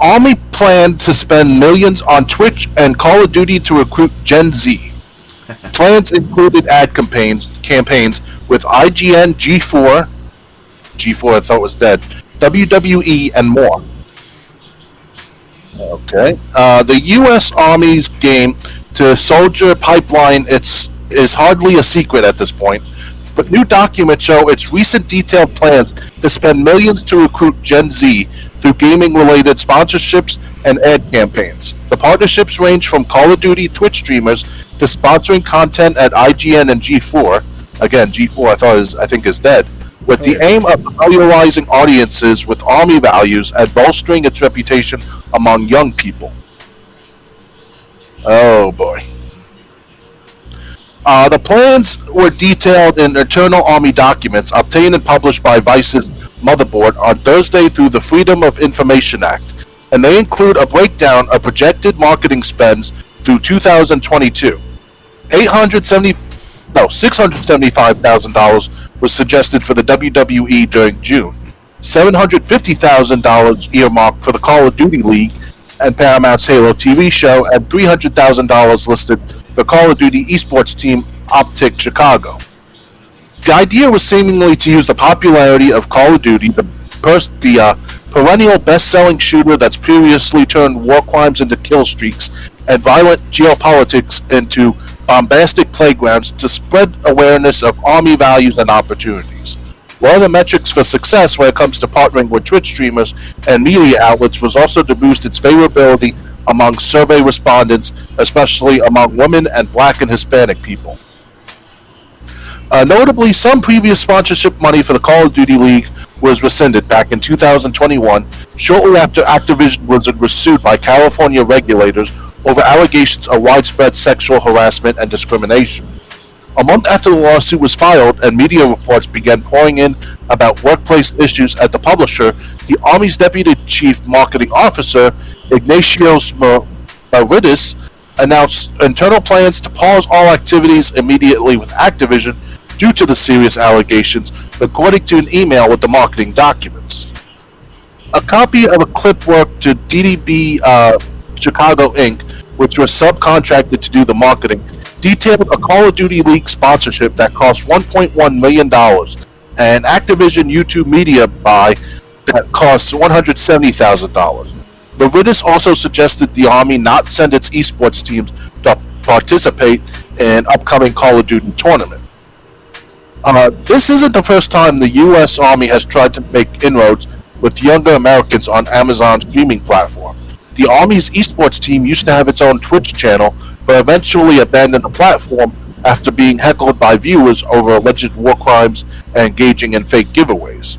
Army planned to spend millions on Twitch and Call of Duty to recruit Gen Z. Plans included ad campaigns with IGN, G4 I thought was dead, WWE, and more. Okay. The U.S. Army's game to soldier pipeline is hardly a secret at this point, but new documents show its recent detailed plans to spend millions to recruit Gen Z through gaming-related sponsorships and ad campaigns. The partnerships range from Call of Duty Twitch streamers to sponsoring content at IGN and G4. Again, G4 I think is dead. With the aim of familiarizing audiences with Army values and bolstering its reputation among young people. Oh boy. The plans were detailed in internal Army documents obtained and published by Vice's Motherboard on Thursday through the Freedom of Information Act, and they include a breakdown of projected marketing spends through 2022. $675,000 was suggested for the WWE during June, $750,000 earmarked for the Call of Duty League and Paramount's Halo TV show, and $300,000 listed for Call of Duty esports team Optic Chicago. The idea was seemingly to use the popularity of Call of Duty, the perennial best-selling shooter that's previously turned war crimes into kill streaks and violent geopolitics into bombastic playgrounds, to spread awareness of Army values and opportunities. One of the metrics for success when it comes to partnering with Twitch streamers and media outlets was also to boost its favorability among survey respondents, especially among women and Black and Hispanic people. Notably, some previous sponsorship money for the Call of Duty League was rescinded back in 2021, shortly after Activision Blizzard was sued by California regulators over allegations of widespread sexual harassment and discrimination. A month after the lawsuit was filed and media reports began pouring in about workplace issues at the publisher, the Army's Deputy Chief Marketing Officer, Ignatios Mavridis, announced internal plans to pause all activities immediately with Activision due to the serious allegations, according to an email with the marketing documents. A copy of a clip work to DDB Chicago Inc., which was subcontracted to do the marketing, detailed a Call of Duty League sponsorship that cost $1.1 million, and Activision YouTube media buy that costs $170,000. Mavridis also suggested the Army not send its esports teams to participate in upcoming Call of Duty tournament. This isn't the first time the U.S. Army has tried to make inroads with younger Americans on Amazon's streaming platform. The Army's esports team used to have its own Twitch channel, but eventually abandoned the platform after being heckled by viewers over alleged war crimes and engaging in fake giveaways.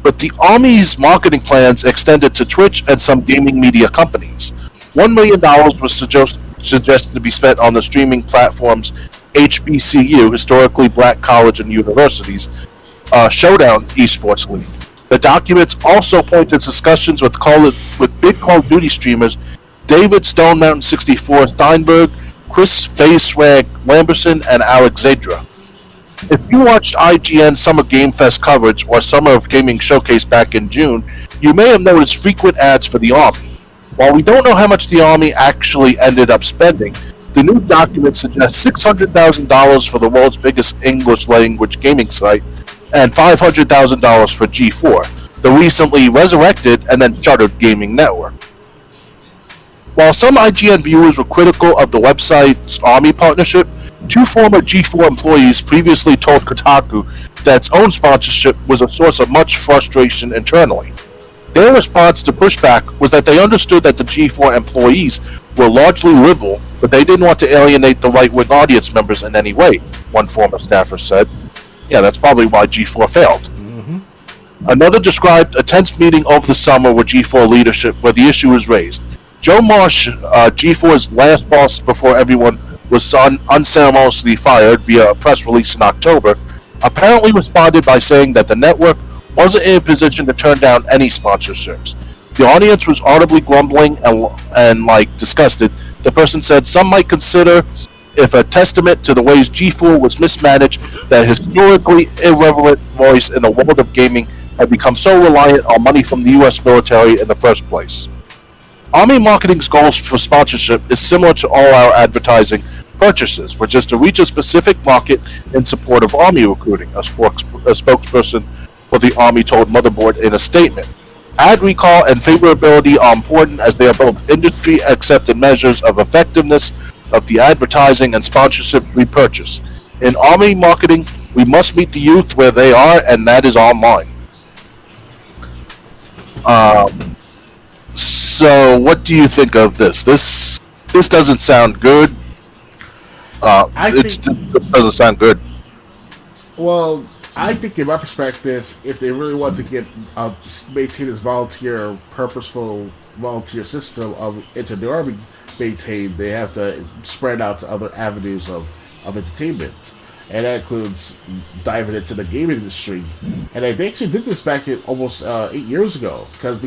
But the Army's marketing plans extended to Twitch and some gaming media companies. $1 million was suggested to be spent on the streaming platform's HBCU, historically Black College and Universities, Showdown Esports League. The documents also point to discussions with big Call of Duty streamers David Stone Mountain 64 Steinberg, Chris Facewag Lamberson, and Alex Zadra. If you watched IGN Summer Game Fest coverage or Summer of Gaming Showcase back in June, you may have noticed frequent ads for the Army. While we don't know how much the Army actually ended up spending, the new document suggests $600,000 for the world's biggest English-language gaming site and $500,000 for G4, the recently resurrected and then shuttered gaming network. While some IGN viewers were critical of the website's Army partnership, two former G4 employees previously told Kotaku that its own sponsorship was a source of much frustration internally. Their response to pushback was that they understood that the G4 employees were largely liberal, but they didn't want to alienate the right-wing audience members in any way, one former staffer said. Yeah, that's probably why G4 failed. Mm-hmm. Another described a tense meeting over the summer with G4 leadership where the issue was raised. Joe Marsh, G4's last boss before everyone was unceremoniously fired via a press release in October, apparently responded by saying that the network wasn't in a position to turn down any sponsorships. The audience was audibly grumbling and disgusted. The person said some might consider if a testament to the ways G4 was mismanaged, that historically irreverent voice in the world of gaming had become so reliant on money from the U.S. military in the first place. Army marketing's goals for sponsorship is similar to all our advertising purchases, which is to reach a specific market in support of Army recruiting, a spokesperson for the Army told Motherboard in a statement. Ad recall and favorability are important as they are both industry accepted measures of effectiveness of the advertising and sponsorships we purchase. In Army marketing, we must meet the youth where they are, and that is online. So, what do you think of this? This doesn't sound good. I It think, doesn't sound good. well, I think in my perspective, if they really want to get maintain this volunteer, purposeful volunteer system of into the army maintained, they have to spread out to other avenues of entertainment, and that includes diving into the gaming industry. And they actually did this back in almost 8 years ago, because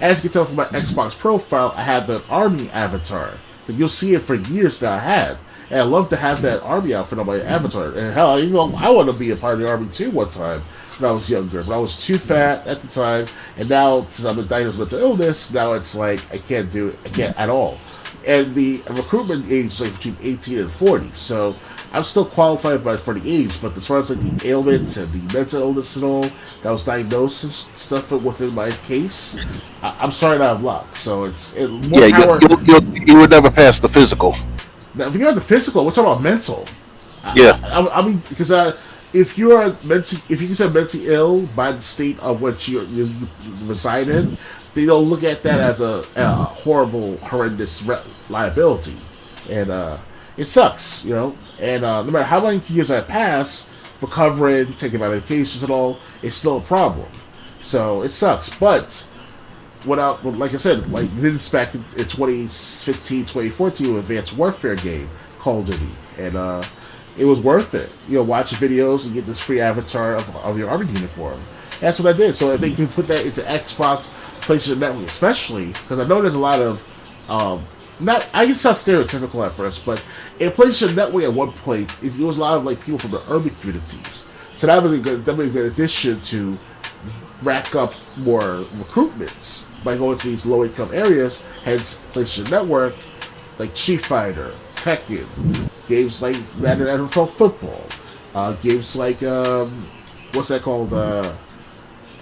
as you can tell from my Xbox profile, I had the army avatar. And you'll see it for years that I had. And I love to have that army outfit on my avatar. And hell, I want to be a part of the army too one time when I was younger. But I was too fat at the time, and now since I'm diagnosed with mental illness, now it's like I can't do it. I can't at all. And the recruitment age is like between 18 and 40. So I'm still qualified for the age, but as far as like the ailments and the mental illness and all that was diagnosed and stuff within my case, I'm sorry to have luck. So more Yeah, power. you would never pass the physical. Now, if you're on the physical, we're talking about mental. Yeah, I mean, because if if you consider mentally ill by the state of which you reside in, they don't look at that as a horrible, horrendous liability, and it sucks, you know. And no matter how many years I pass, recovering, taking my medications and all, it's still a problem. So it sucks, but without, like I said, like this back in 2015, 2014 with Advanced Warfare game, Call of Duty, and it was worth it. You know, watch videos and get this free avatar of your army uniform. That's what I did. So if they can put that into Xbox, PlayStation Network, especially because I know there's a lot of not I guess not stereotypical at first, but in PlayStation Network at one point, it was a lot of like people from the urban communities. So that was a good addition to rack up more recruitments by going to these low income areas. Hence, PlayStation Network, like Street Fighter, Tekken, games like Madden NFL Football, games like what's that called?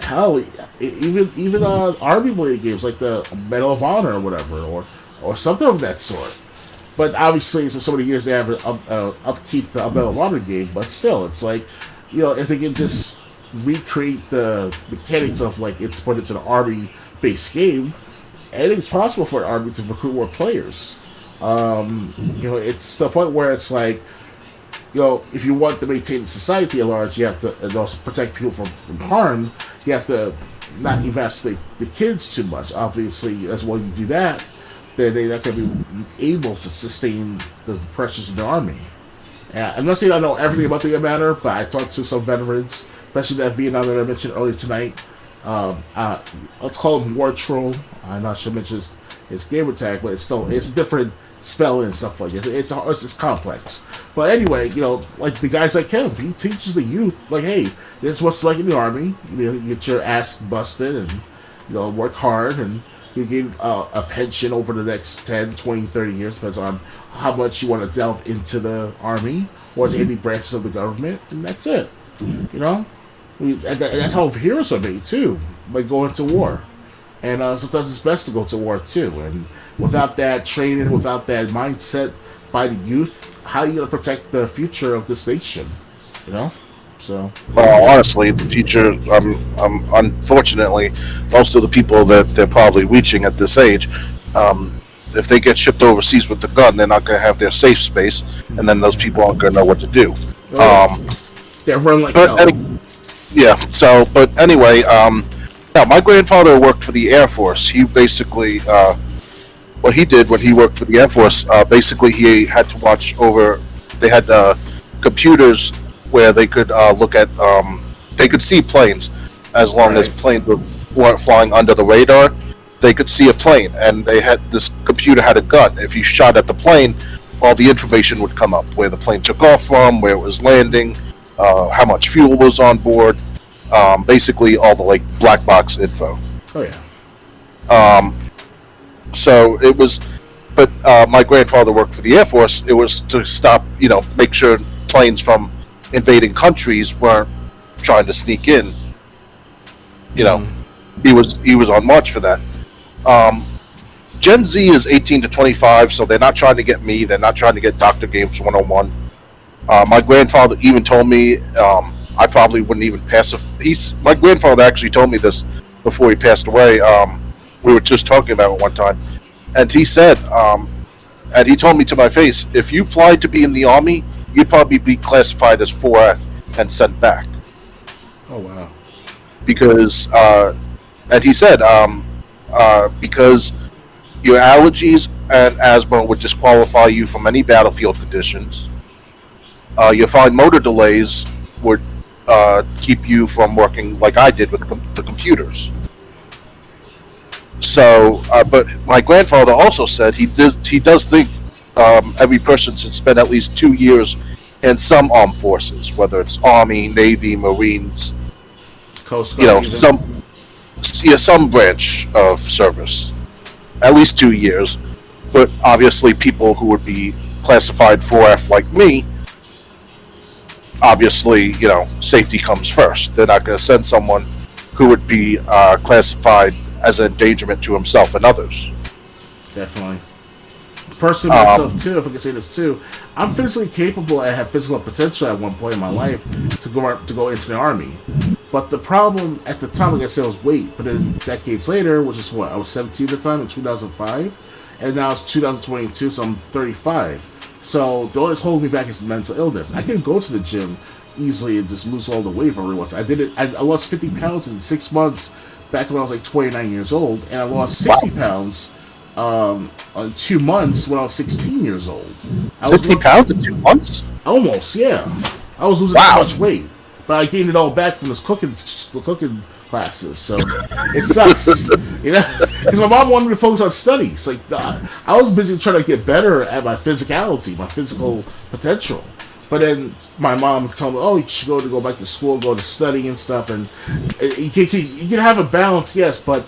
Hell, even army related games like the Medal of Honor or whatever, or something of that sort. But obviously, it's for so many years they haven't upkeep the Medal of Honor game. But still, it's like, you know, if they can just recreate the mechanics of like it's put into the army based game, anything's possible for an army to recruit more players. You know, it's the point where it's like, you know, if you want to maintain society at large, you have to, and also protect people from harm, you have to not emasculate the kids too much. Obviously, as well you do that, then they're not going to be able to sustain the pressures in the army. I'm not saying I know everything about the matter, but I talked to some veterans, especially that Vietnam that I mentioned earlier tonight. Let's call him War Troll. I'm not sure mention his gamer tag, but it's a different spelling and stuff like this. It's complex. But anyway, you know, like the guys like him, he teaches the youth, like, hey, this is what's like in the army. You know, you get your ass busted and, you know, work hard, and you get a pension over the next 10, 20, 30 years, depends on how much you want to delve into the army or to any branches of the government, and that's it. You know? That's how heroes are made, too, by going to war. And sometimes it's best to go to war, too. And without that training, without that mindset by the youth, how are you going to protect the future of this nation? You know? So. well, honestly, the future. Unfortunately, most of the people that they're probably reaching at this age, if they get shipped overseas with the gun, they're not going to have their safe space, and then those people aren't going to know what to do. Oh, yeah. They run like hell. Yeah. So, but anyway, now my grandfather worked for the Air Force. He basically, what he did when he worked for the Air Force, basically he had to watch over. They had computers where they could look at. They could see planes as long as Right. planes weren't flying under the radar. They could see a plane, and they had this computer had a gun. If you shot at the plane, all the information would come up: where the plane took off from, where it was landing, how much fuel was on board, basically all the like black box info. Oh, yeah. Um, So it was, but my grandfather worked for the Air Force. It was to stop, make sure planes from invading countries weren't trying to sneak in. You know, he was on march for that. Um, Gen Z is 18 to 25, so they're not trying to get me. They're not trying to get Doctor Games 101. My grandfather even told me I probably wouldn't even pass. My grandfather actually told me this before he passed away. We were just talking about it one time, and he said, and he told me to my face, if you applied to be in the army, you'd probably be classified as 4F and sent back Oh wow. because, and he said, because your allergies and asthma would disqualify you from any battlefield conditions. Your fine motor delays would keep you from working like I did with the computers. So, but my grandfather also said he does think every person should spend at least 2 years in some armed forces, whether it's Army, Navy, Marines, Coast Guard. Even. some branch of service, at least 2 years. But obviously, people who would be classified 4F like me, obviously, safety comes first. They're not going to send someone who would be classified as an endangerment to himself and others. Definitely. Personally, myself too, if I can say this too, I'm physically capable. I have physical potential at one point in my life to go into the army. But the problem at the time, like I said, was weight. But then decades later, which is what I was 17 at the time in 2005, and now it's 2022, so I'm 35. So the only thing's holding me back is mental illness. I can go to the gym easily and just lose all the weight for every once. I did it. I lost 50 pounds in 6 months back when I was like 29 years old, and I lost 60 pounds in 2 months when I was 16 years old. 60 pounds in 2 months? Almost, yeah. I was losing too much weight, but I gained it all back from the cooking classes. So it sucks, because my mom wanted me to focus on studies. Like I was busy trying to get better at my physicality, my physical potential. But then my mom told me, "Oh, you should go back to school, go to study and stuff." And you can have a balance, yes, but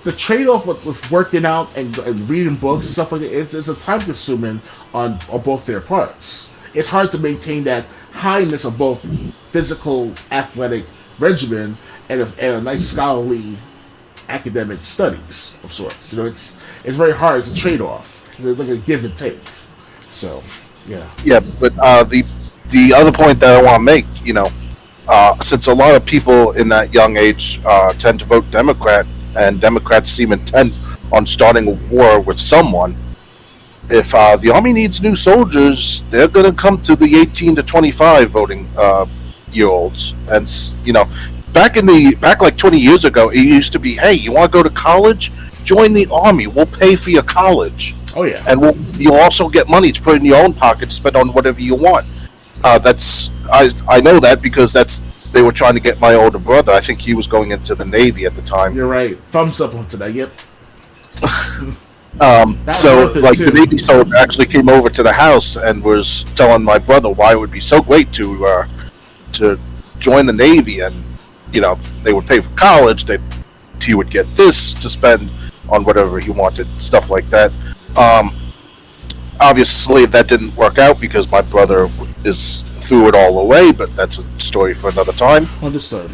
the trade-off with working out and reading books, stuff like that, it's a time consuming on both their parts. It's hard to maintain that highness of both physical, athletic regimen and a nice scholarly academic studies of sorts. It's very hard. It's a trade-off. It's like a give and take. So, yeah. Yeah, but the other point that I want to make, since a lot of people in that young age tend to vote Democrat, and Democrats seem intent on starting a war with someone, if the Army needs new soldiers, they're going to come to the 18 to 25 voting year olds. And, back like 20 years ago, it used to be, hey, you want to go to college? Join the Army. We'll pay for your college. Oh, yeah. And you'll also get money to put in your own pocket to spend on whatever you want. I know that because they were trying to get my older brother. I think he was going into the Navy at the time. You're right. Thumbs up onto that. Yep. So, like, the Navy soldier actually came over to the house and was telling my brother why it would be so great to join the Navy, and they would pay for college. He would get this to spend on whatever he wanted, stuff like that. Obviously, that didn't work out because my brother threw it all away. But that's a story for another time. Understood.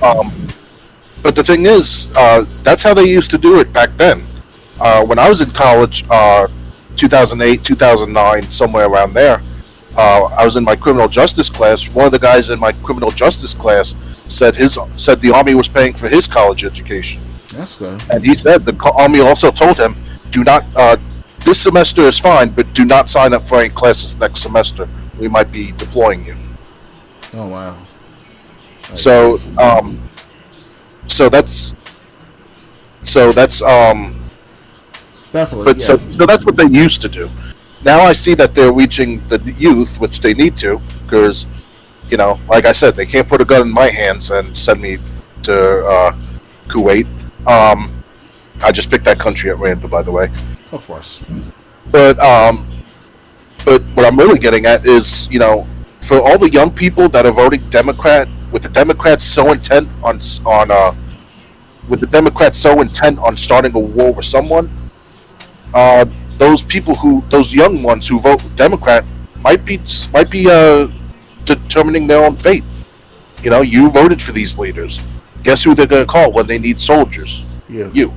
But the thing is, that's how they used to do it back then. When I was in college, 2008, 2009, somewhere around there, I was in my criminal justice class. One of the guys in my criminal justice class said the Army was paying for his college education. That's good. And he said the Army also told him, do not, this semester is fine, but do not sign up for any classes next semester. We might be deploying you. Oh, wow. So that's definitely. But yeah. so that's what they used to do. Now I see that they're reaching the youth, which they need to, because like I said, they can't put a gun in my hands and send me to Kuwait. I just picked that country at random, by the way. Of course. But what I'm really getting at is, for all the young people that are voting Democrat, with the Democrats so intent on starting a war with someone, uh, those young ones who vote Democrat might be determining their own fate. You know, you voted for these leaders. Guess who they're going to call when they need soldiers? Yeah. You.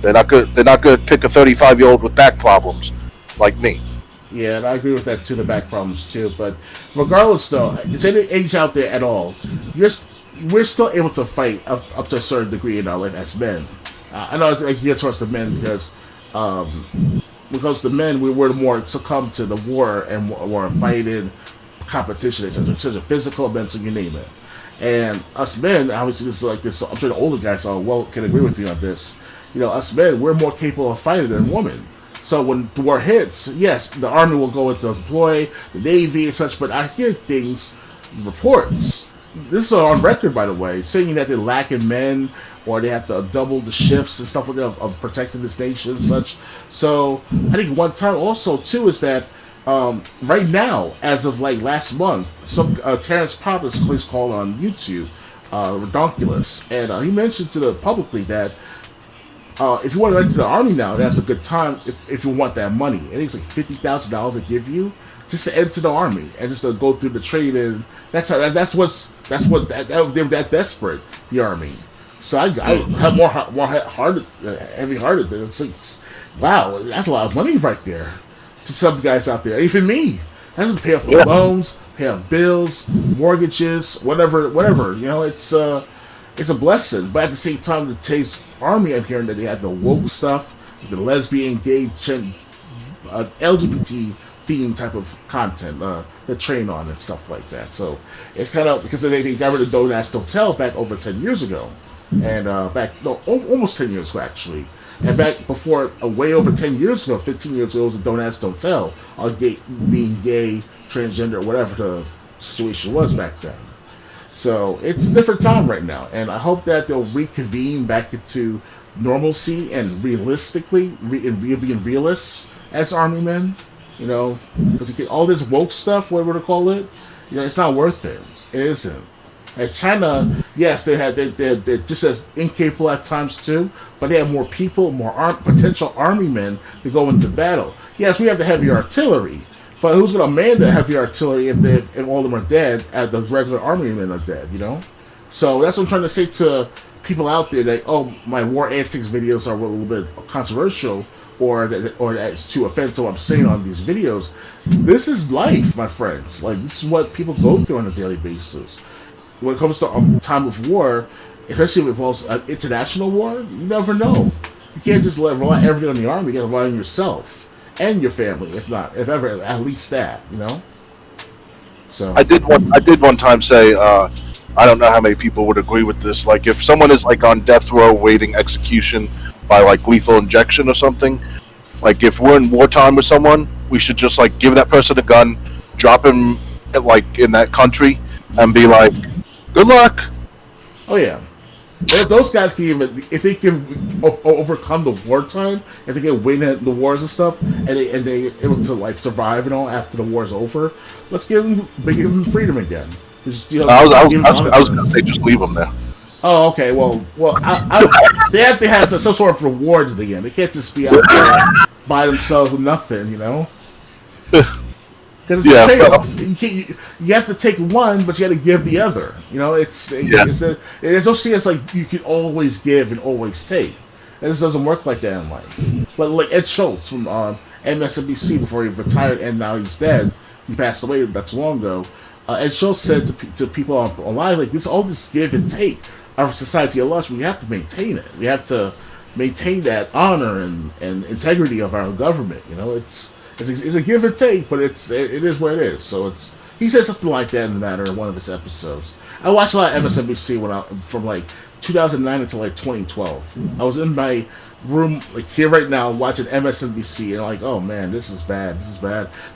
They're not good. They're not going to pick a 35-year-old with back problems like me. Yeah, and I agree with that too. The back problems too, but regardless, though, it's any age out there at all, we're still able to fight up to a certain degree in our life as men. I know I geared towards the men because the men we're more succumb to the war and more fighting competition, etc. Physical, mental, you name it. And us men, obviously, this is like this. I'm sure the older guys can agree with me on this. You know, us men, we're more capable of fighting than women. So when the war hits, yes, the army will go into deploy, the navy and such. But I hear reports. This is on record, by the way, saying that they lack in men, or they have to double the shifts and stuff like that of protecting this nation and such. So I think one time also too is that right now, as of like last month, some Terrence Pop is called on YouTube, Redonkulous, and he mentioned to the publicly that if you want to enter the army now, that's a good time if you want that money. I think it's like $50,000 they give you just to enter the army and just to go through the training. They're that desperate, the army. So I have more hearted, heavy hearted. It's like, wow, that's a lot of money right there to some guys out there. Even me, that's to pay off the loans, pay off bills, mortgages, whatever. You know, it's a blessing. But at the same time, the Tay's army, I'm hearing that they had the woke stuff, the lesbian, gay, LGBT theme type of content that train on and stuff like that. So it's kind of because they got rid of Don't Ask, Don't Tell back over 10 years ago, and almost 10 years ago actually. And back before, way over 10 years ago, 15 years ago, it was a Don't Ask, Don't Tell, being gay, transgender, whatever the situation was back then. So it's a different time right now, and I hope that they'll reconvene back into normalcy and realistically, being realists as army men. You know, because all this woke stuff, whatever to call it, you know, it's not worth it. It isn't. And China, yes, they're just as incapable at times too, but they have more people, potential army men to go into battle. Yes, we have the heavy artillery, but who's going to man the heavy artillery if all of them are dead, as the regular army men are dead, you know? So that's what I'm trying to say to people out there that, oh, my war antics videos are a little bit controversial, or that's too offensive what I'm saying on these videos. This is life, my friends. Like, this is what people go through on a daily basis. When it comes to time of war, especially if it involves international war, you never know. You can't just rely everything on the army. You got to rely on yourself and your family, if ever, at least that, you know. So I did one time say, I don't know how many people would agree with this. Like, if someone is like on death row waiting execution by like lethal injection or something, like if we're in wartime with someone, we should just like give that person a gun, drop him like in that country, and be like, good luck. Oh yeah, those guys can even, if they can overcome the wartime, if they can win the wars and stuff, and they able to like survive and all after the war's over, let's give them freedom again. Just, you know, I was gonna say just leave them there. Oh, okay. Well, they have to have some sort of rewards at the end. They can't just be out there by themselves with nothing, you know. Because it's a trade-off. You have to take one, but you got to give the other. You know, it's no sense like you can always give and always take. It just doesn't work like that in life. But like Ed Schultz from MSNBC, before he retired and now he's dead, he passed away not too long ago. Ed Schultz said to people online, like, this all this give and take. Our society at large, we have to maintain it. We have to maintain that honor and integrity of our government. You know, it's a give and take, but it is what it is. So he said something like that in the matter of one of his episodes. I watched a lot of MSNBC from like 2009 until like 2012. I was in my room like here right now watching MSNBC and like, oh man, this is bad.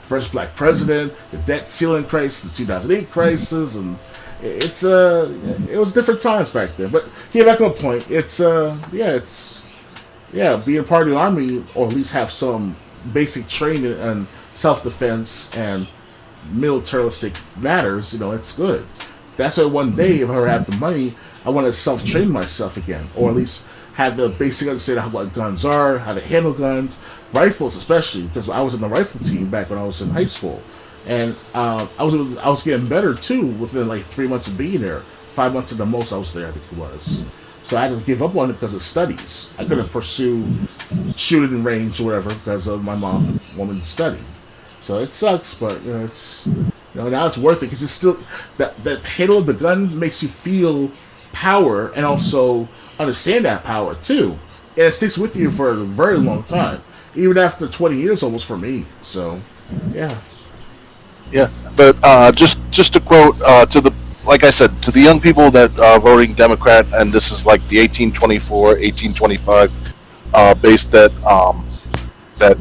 First black president, the debt ceiling crisis, the 2008 crisis, and it was different times back then. But getting back on the point, being part of the army, or at least have some basic training and self-defense and militaristic matters, you know, it's good. That's why one day, if I ever have the money, I want to self-train myself again, or at least had the basic understanding of what guns are, how to handle guns, rifles especially, because I was in the rifle team back when I was in high school, and I was getting better too within like 3 months of being there. 5 months at the most I was there, I think it was. So I had to give up on it because of studies. I couldn't pursue shooting range or whatever because of my mom wanting to study. So it sucks, but it's now it's worth it because it's still that handle of the gun makes you feel power and also understand that power too, and it sticks with you for a very long time, even after 20 years almost for me. So yeah. Yeah, but just to quote to the like I said to the young people that are voting Democrat, and this is like the 1824, 1825 base that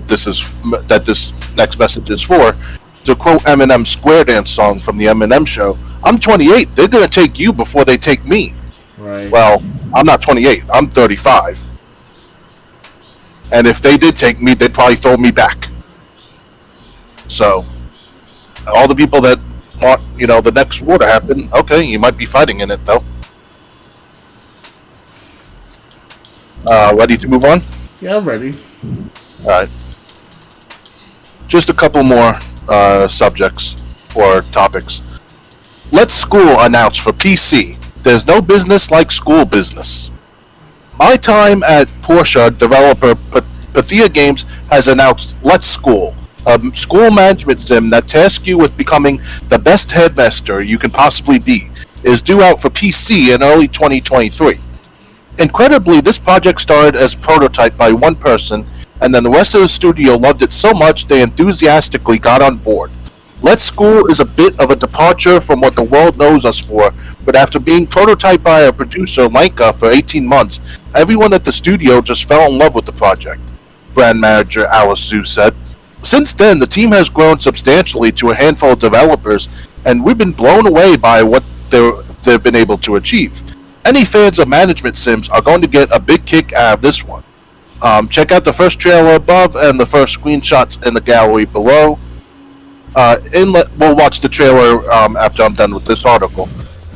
this next message is for. To quote Eminem's Square Dance song from the Eminem Show, "I'm 28. They're gonna take you before they take me." Right. Well, I'm not 28. I'm 35. And if they did take me, they'd probably throw me back. So, all the people that want, the next war to happen, okay, you might be fighting in it, though. Ready to move on? Yeah, I'm ready. All right. Just a couple more subjects or topics. Let's School announced for PC. There's no business like school business. My time at Porsche developer Pathia Games has announced Let's School, a school management sim that tasks you with becoming the best headmaster you can possibly be, is due out for PC in early 2023. Incredibly, this project started as a prototype by one person, and then the rest of the studio loved it so much they enthusiastically got on board. Let's School is a bit of a departure from what the world knows us for, but after being prototyped by our producer Lanka for 18 months, everyone at the studio just fell in love with the project, brand manager Alice Sue said. Since then, the team has grown substantially to a handful of developers, and we've been blown away by what they've been able to achieve. Any fans of management sims are going to get a big kick out of this one. Check out the first trailer above and the first screenshots in the gallery below. We'll watch the trailer after I'm done with this article.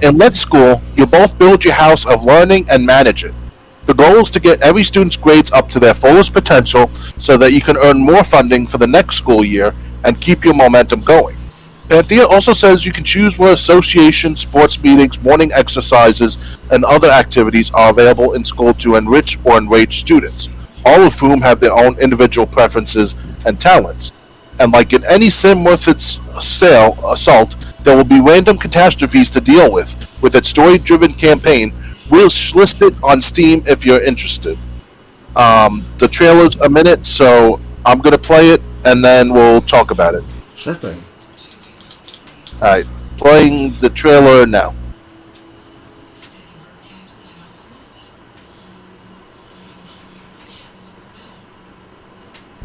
In Let's School, you both build your house of learning and manage it. The goal is to get every student's grades up to their fullest potential so that you can earn more funding for the next school year and keep your momentum going. Panthea also says you can choose where associations, sports meetings, morning exercises, and other activities are available in school to enrich or enrage students, all of whom have their own individual preferences and talents. And like in any sim worth its assault, there will be random catastrophes to deal with its story-driven campaign. We'll list it on Steam if you're interested. The trailer's a minute, so I'm going to play it, and then we'll talk about it. Sure thing. Alright, playing the trailer now.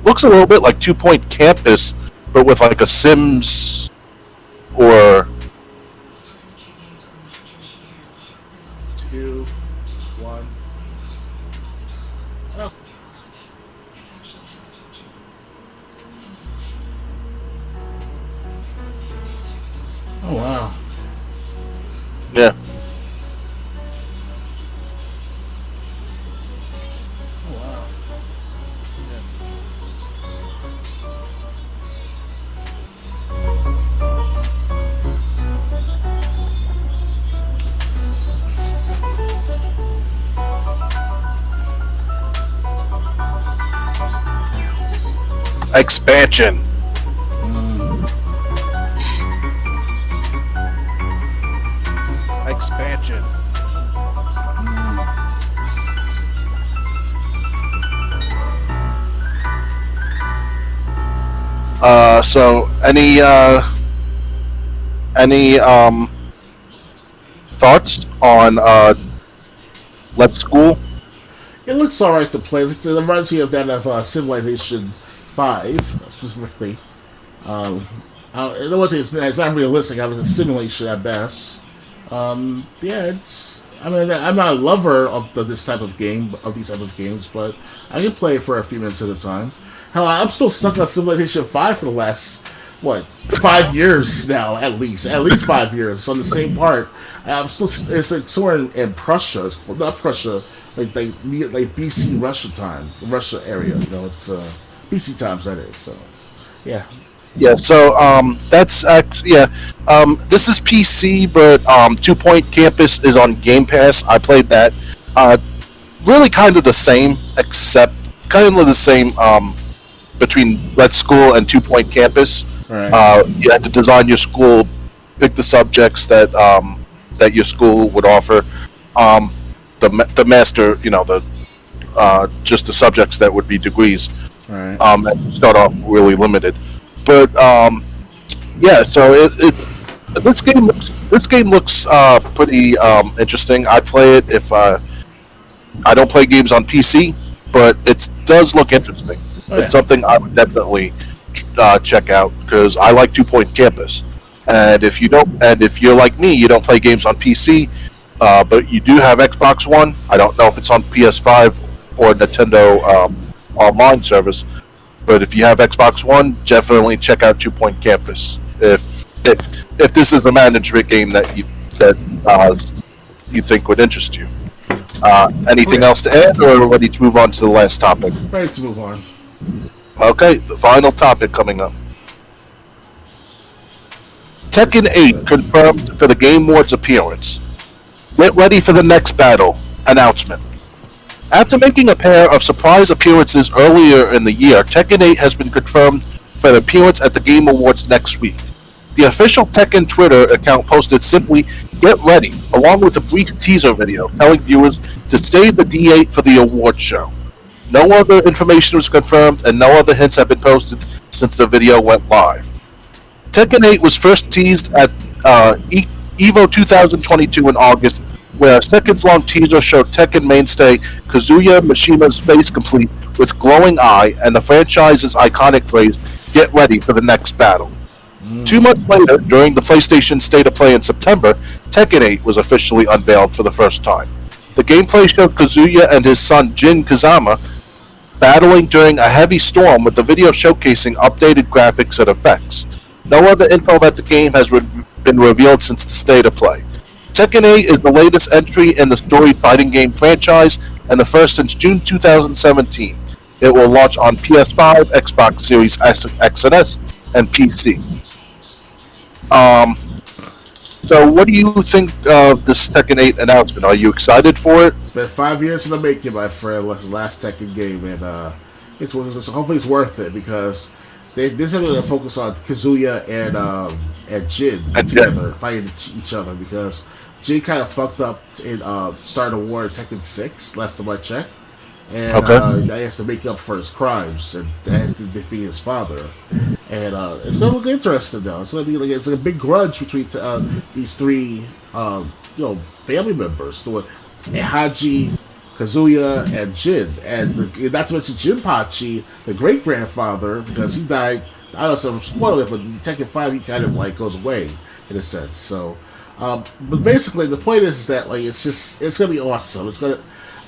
Looks a little bit like 2 Point Campus, but with like a Sims or 2, 1. Oh. Oh wow. yeah. Oh wow. Expansion. Expansion. So any thoughts on Let's School? It looks alright to play. It reminds me of that of Civilization 5, specifically. It wasn't, it's not realistic. I was a simulation at best. Yeah, it's. I mean, I'm not a lover of this type of game, of these type of games, but I can play it for a few minutes at a time. Hell, I'm still stuck on Civilization 5 for the last 5 years now, at least 5 years on the same part. I'm still. It's like somewhere in Prussia, not Prussia, like BC Russia time, Russia area. It's BC times that is. So yeah, Yeah, so that's actually yeah. This is PC, but 2 Point Campus is on Game Pass. I played that. Uh, really, kind of the same, except kind of the same between Red School and 2 Point Campus. all right, You had to design your school, pick the subjects that your school would offer. Um, the master, the just the subjects that would be degrees. all right, And start off really limited. But yeah, so this game looks pretty interesting. I play it if I don't play games on PC, but it does look interesting. oh It's yeah, something I would definitely check out because I like 2 Point Campus. And if you're like me, you don't play games on PC, but you do have Xbox One. I don't know if it's on PS5 or Nintendo online service, but if you have Xbox One, definitely check out 2 Point Campus. If this is a management game that you think would interest you. Anything okay, else to add, or are we ready to move on to the last topic? ready to move on. Okay, the final topic coming up. Tekken 8 confirmed for the Game Awards appearance. Get ready for the next battle. Announcement. After making a pair of surprise appearances earlier in the year, Tekken 8 has been confirmed for an appearance at the Game Awards next week. The official Tekken Twitter account posted simply, "Get ready," along with a brief teaser video telling viewers to save the D8 for the award show. No other information was confirmed, and no other hints have been posted since the video went live. Tekken 8 was first teased at EVO 2022 in August, where a seconds-long teaser showed Tekken mainstay Kazuya Mishima's face complete with glowing eye and the franchise's iconic phrase, "Get ready for the next battle." 2 months later, during the PlayStation State of Play in September, Tekken 8 was officially unveiled for the first time. The gameplay showed Kazuya and his son Jin Kazama battling during a heavy storm, with the video showcasing updated graphics and effects. No other info about the game has been revealed since the State of Play. Tekken 8 is the latest entry in the storied fighting game franchise and the first since June 2017. It will launch on PS5, Xbox Series X and S, and PC. Um, so, what do you think of this Tekken 8 announcement? Are you excited for it? It's been 5 years in the making, my friend. This last Tekken game, and it's hopefully it's worth it because this is going to focus on Kazuya and Jin together fighting each other because Jin kind of fucked up in starting a war in Tekken 6 last time I checked, and Okay. he has to make up for his crimes and has to defeat his father. And it's gonna look interesting though. It's gonna be it's like a big grudge between these three, family members. So, Haji, Kazuya, and Jin, and not to mention Jinpachi, the great grandfather, because he died. I don't know, spoil it, but in Tekken 5 he kind of goes away in a sense. So, but basically the point is that it's gonna be awesome.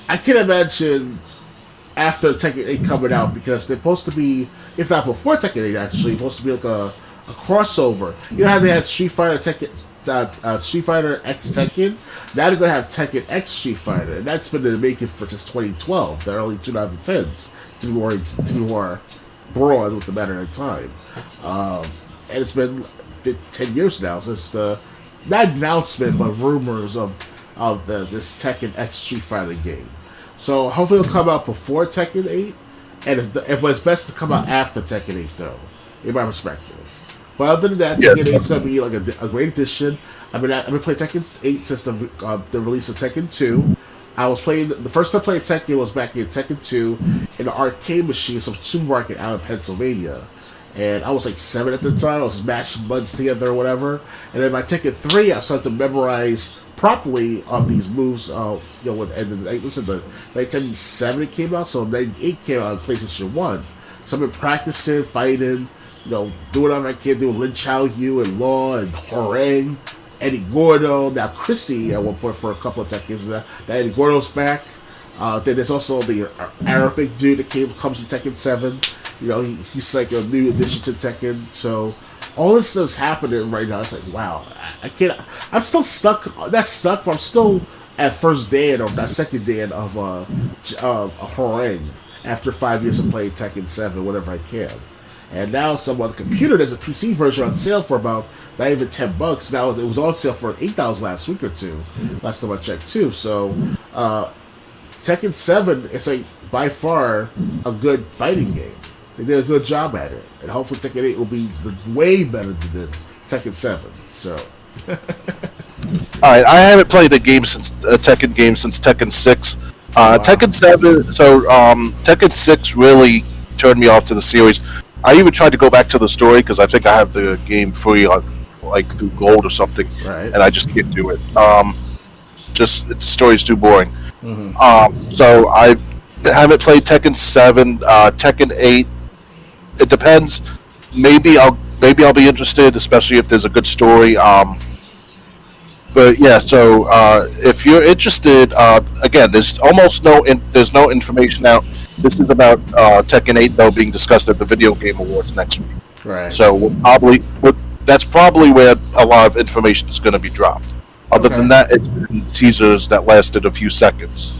I can't imagine after Tekken 8 coming out because they're supposed to be, if not before Tekken 8 actually, supposed to be like a crossover. You know how they had Street Fighter Street Fighter X Tekken? Now they're gonna have Tekken X Street Fighter, and that's been in the making for since 2012, the early 2010s, to be more broad with the matter of time. And it's been 10 years now since the not announcement but rumors of this Tekken X Street Fighter game. So hopefully it'll come out before Tekken 8, and it's best to come out after Tekken 8 though, in my perspective. But other than that, Yes. Tekken 8 is going to be like a great addition. I've been playing Tekken 8 since the release of Tekken 2. I was playing the first time I played Tekken was back in Tekken 2 in an arcade machine, some supermarket out in Pennsylvania. And I was like 7 at the time. I was smashing buttons together or whatever. And then by Tekken 3, I started to memorize properly of these moves. Listen, the 1997 it came out, so 98 came out on PlayStation 1. So I've been practicing, fighting, doing whatever I can do. Lin Chao Yu and Law and Horang, Eddie Gordo. Now Christy at one point for a couple of Tekkens. That Eddie Gordo's back. Then there's also the Arabic dude that comes in Tekken 7. He's like a new addition to Tekken. So all this stuff's happening right now. It's like, wow, I can't. I'm still stuck. That's stuck, but I'm still at first Dan or that second Dan of Horang after 5 years of playing Tekken 7 whenever I can. And now some on the computer, there's a PC version on sale for about not even $10. Now it was on sale for $8 last week or two. Last time I checked too. So Tekken 7 is by far a good fighting game. They did a good job at it, and hopefully Tekken 8 will be way better than Tekken 7. So. All right, I haven't played a game since a Tekken game since Tekken 6. Wow. Tekken 7, so Tekken 6 really turned me off to the series. I even tried to go back to the story because I think I have the game free on like through Gold or something, Right. and I just can't do it. Just the story's too boring. Mm-hmm. So I haven't played Tekken 7, Tekken 8. It depends. Maybe I'll be interested, especially if there's a good story. But yeah, so if you're interested, again, there's no information out. This is about Tekken 8 though being discussed at the Video Game Awards next week. Right. So that's probably where a lot of information is going to be dropped. Other than that, it's been teasers that lasted a few seconds.